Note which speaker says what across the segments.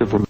Speaker 1: por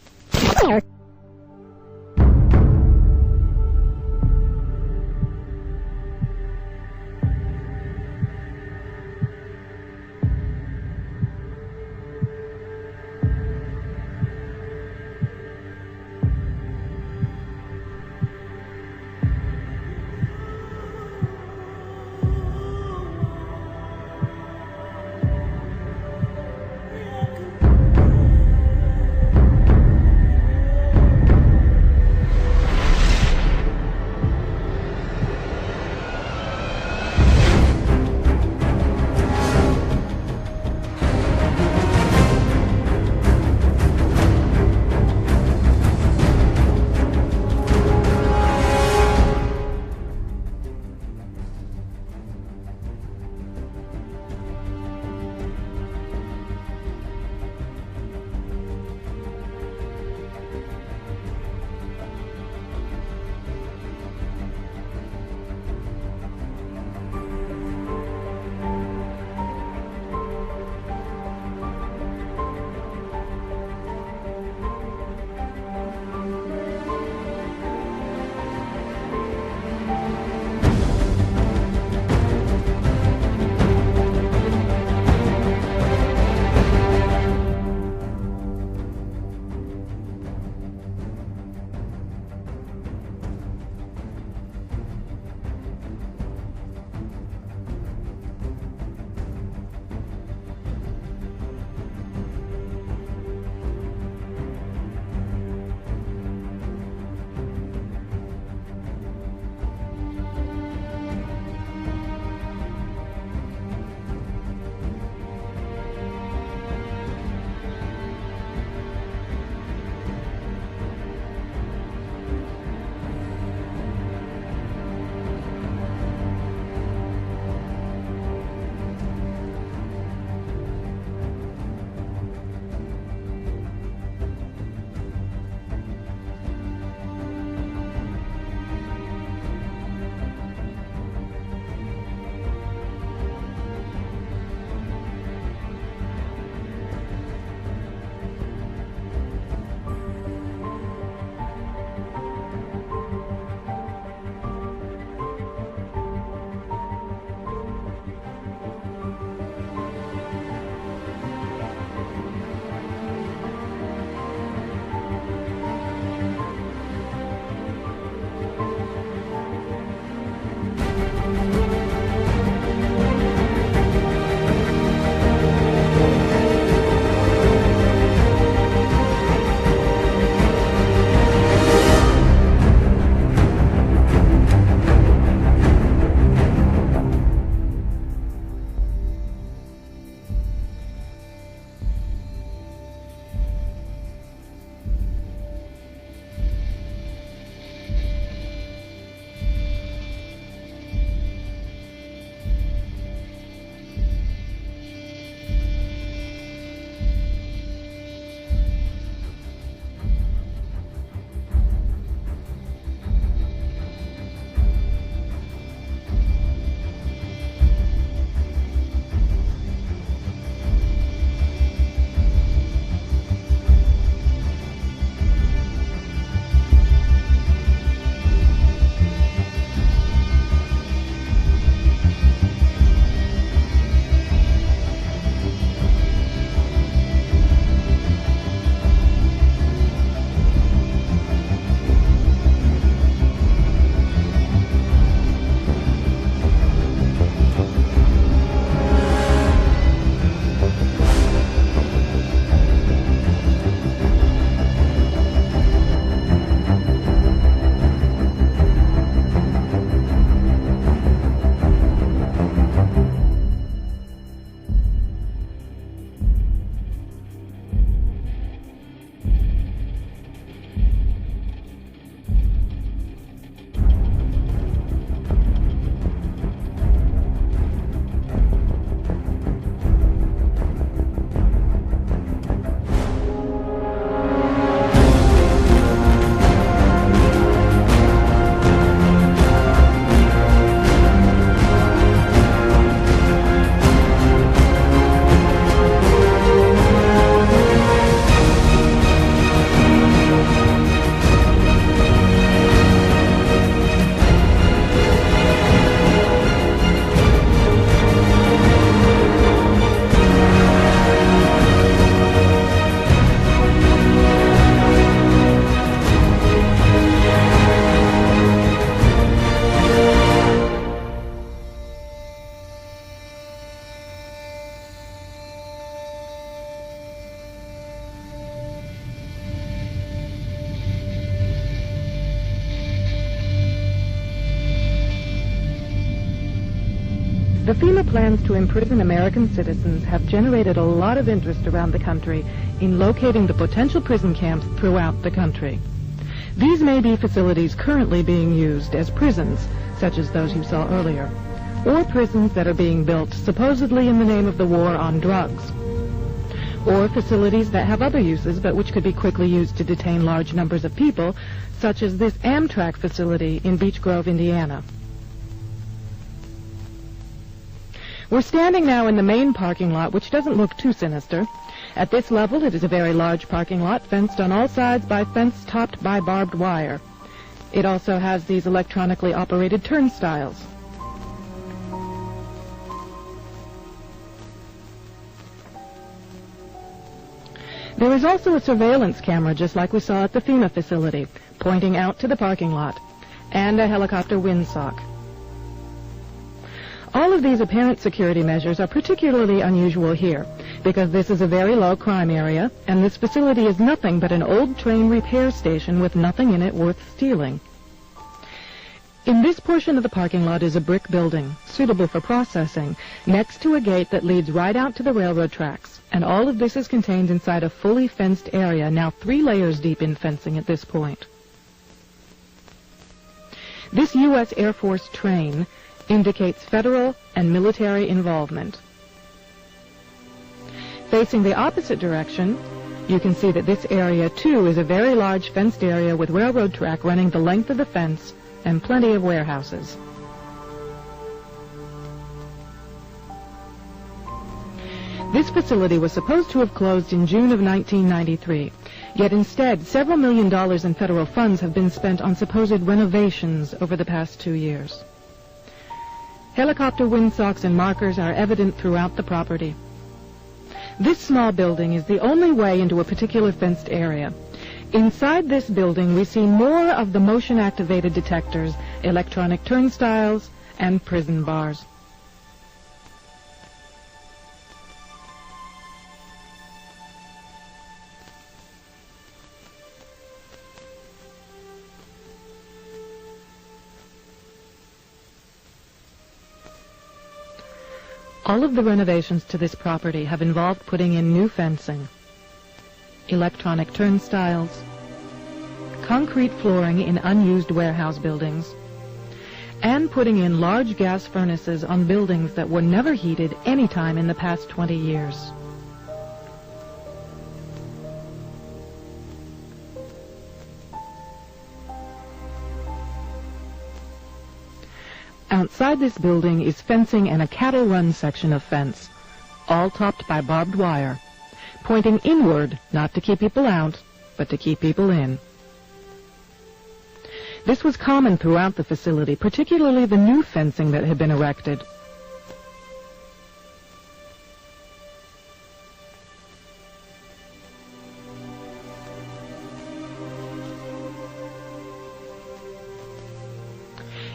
Speaker 1: FEMA plans to imprison American citizens have generated a lot of interest around the country in locating the potential prison camps throughout the country. These may be facilities currently being used as prisons, such as those you saw earlier, or prisons that are being built supposedly in the name of the war on drugs, or facilities that have other uses but which could be quickly used to detain large numbers of people, such as this Amtrak facility in Beech Grove, Indiana. We're standing now in the main parking lot, which doesn't look too sinister. At this level, it is a very large parking lot, fenced on all sides by fence topped by barbed wire. It also has these electronically operated turnstiles. There is also a surveillance camera, just like we saw at the FEMA facility, pointing out to the parking lot, and a helicopter windsock. All of these apparent security measures are particularly unusual here, because this is a very low crime area, and this facility is nothing but an old train repair station with nothing in it worth stealing. In this portion of the parking lot is a brick building, suitable for processing, next to a gate that leads right out to the railroad tracks, and all of this is contained inside a fully fenced area, now 3 layers deep in fencing at this point. This U.S. Air Force train indicates federal and military involvement. Facing the opposite direction, you can see that this area, too, is a very large fenced area with railroad track running the length of the fence and plenty of warehouses. This facility was supposed to have closed in June of 1993, yet instead several $1 million in federal funds have been spent on supposed renovations over the past 2 years. Helicopter windsocks and markers are evident throughout the property. This small building is the only way into a particular fenced area. Inside this building, we see more of the motion-activated detectors, electronic turnstiles, and prison bars. All of the renovations to this property have involved putting in new fencing, electronic turnstiles, concrete flooring in unused warehouse buildings, and putting in large gas furnaces on buildings that were never heated any time in the past 20 years. Outside this building is fencing and a cattle run section of fence, all topped by barbed wire, pointing inward, not to keep people out, but to keep people in. This was common throughout the facility, particularly the new fencing that had been erected.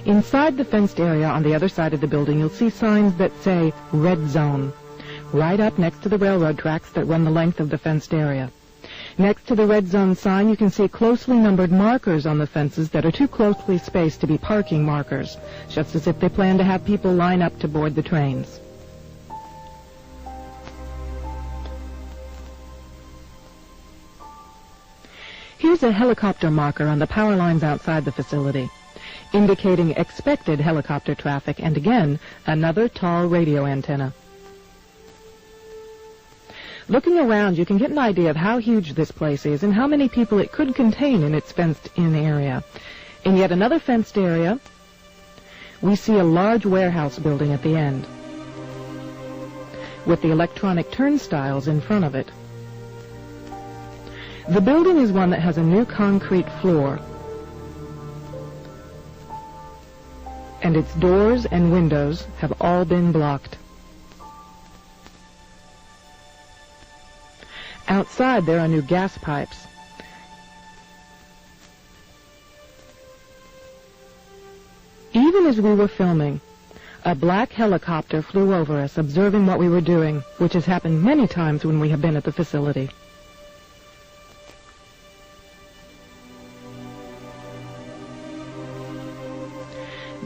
Speaker 1: Inside the fenced area on the other side of the building, you'll see signs that say Red Zone, right up next to the railroad tracks that run the length of the fenced area. Next to the Red Zone sign, you can see closely numbered markers on the fences that are too closely spaced to be parking markers, just as if they plan to have people line up to board the trains. Here's a helicopter marker on the power lines outside the facility, indicating expected helicopter traffic, and again, another tall radio antenna. Looking around, you can get an idea of how huge this place is and how many people it could contain in its fenced-in area. In yet another fenced area, we see a large warehouse building at the end, with the electronic turnstiles in front of it. The building is one that has a new concrete floor, and its doors and windows have all been blocked. Outside, there are new gas pipes. Even as we were filming, a black helicopter flew over us, observing what we were doing, which has happened many times when we have been at the facility.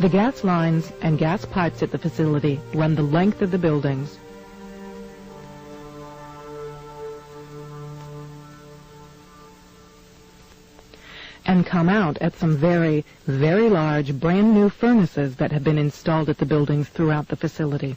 Speaker 1: The gas lines and gas pipes at the facility run the length of the buildings. And come out at some very, very large brand new furnaces that have been installed at the buildings throughout the facility.